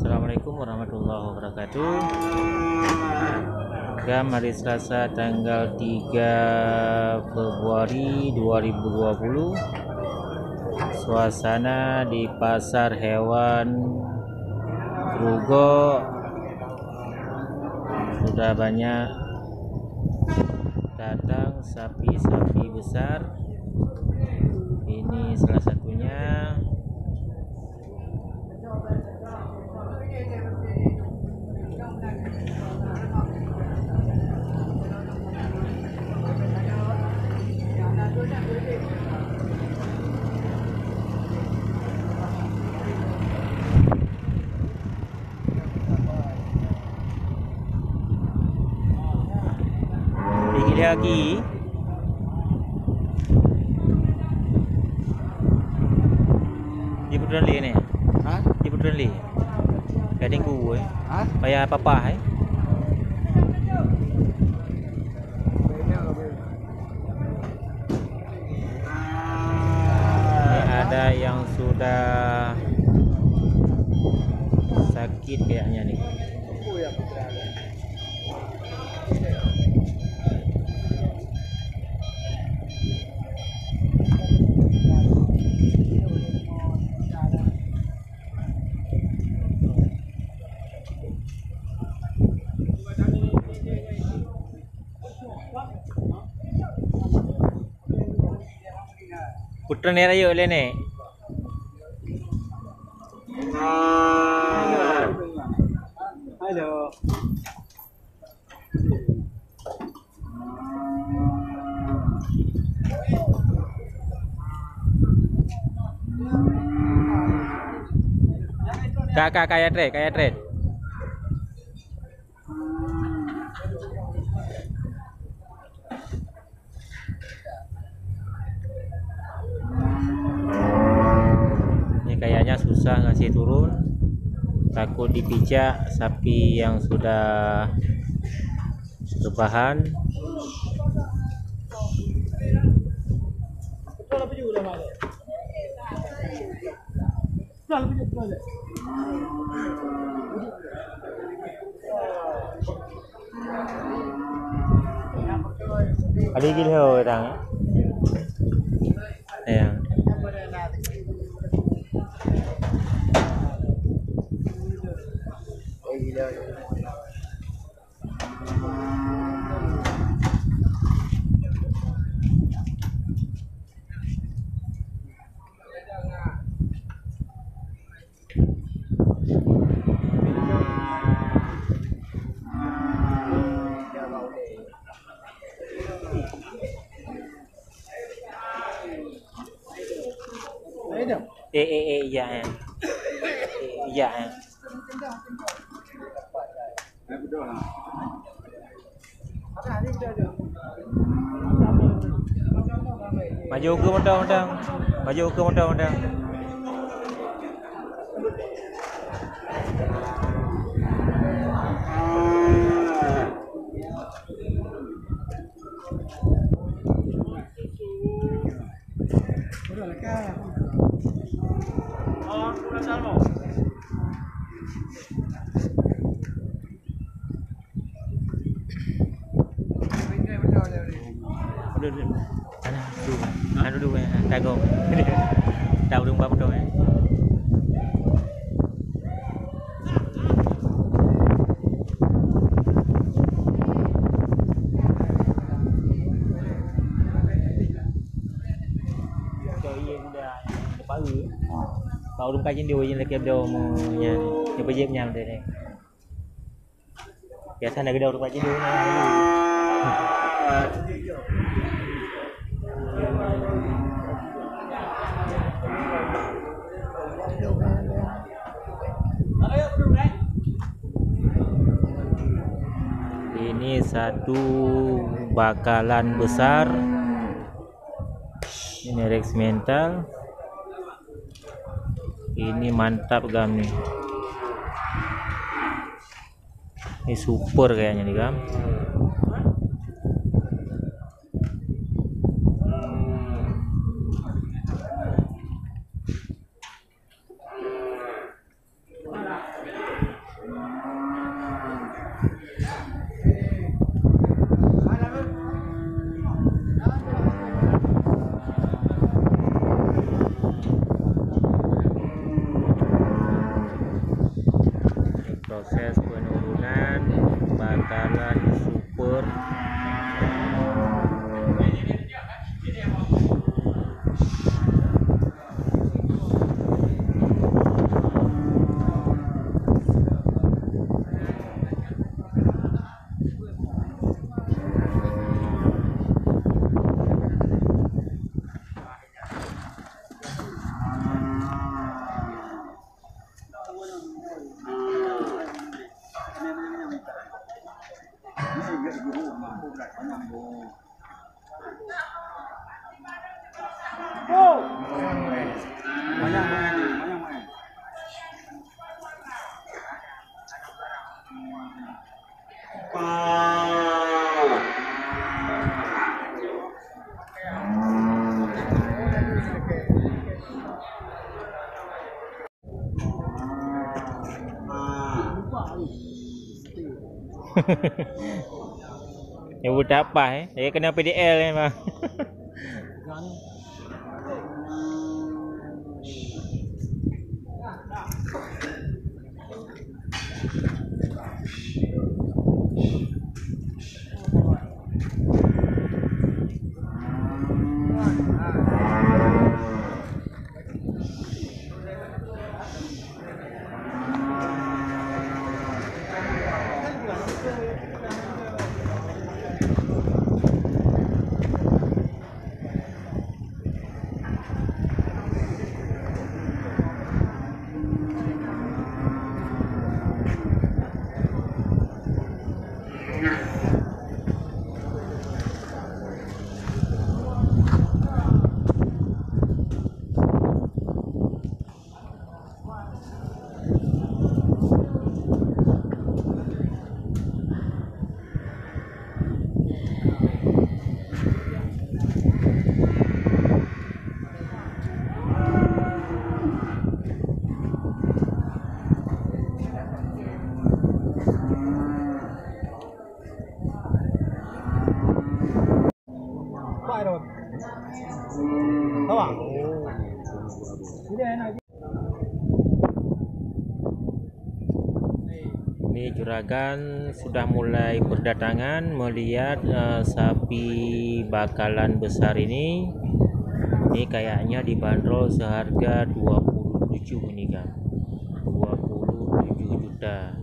Assalamualaikum warahmatullahi wabarakatuh. Hari Selasa tanggal 3 Februari 2020. Suasana di pasar hewan Grogol sudah banyak datang sapi-sapi besar. Ini salah satunya. Tinggi lagi. Di Putra Li ni. Ha? Di Putra Li. Gading ku Ha? Payah apa-apa Ini ada yang sudah sakit kayaknya nih. Putra ni raya oleh ni. Halo. Kakak kaya trade. Ini kayaknya susah ngasih turun. Takut dipijak sapi yang sudah rebahan. Ada gila orang. Ya. Iya. Iya. Maju ke mondang-mondang. Maju ke mondang-mondang. Anu dulu ya, tanggung. Tahu dong bapak dong ya. Baru dong kajian dia yang lagi ada omongnya. Dia berjep nyam dia ni. Biasa nak gede orang kajian dia ni. Ini satu bakalan besar. Ini Rex mental. Ini mantap gam nih. Ini super kayaknya nih gam. proses penurunan bakalan super. Ibu tak apa dia kena PDL ni bang. Ini juragan sudah mulai berdatangan melihat sapi bakalan besar ini. Ini kayaknya dibanderol seharga 27 ini kan, 27 juta.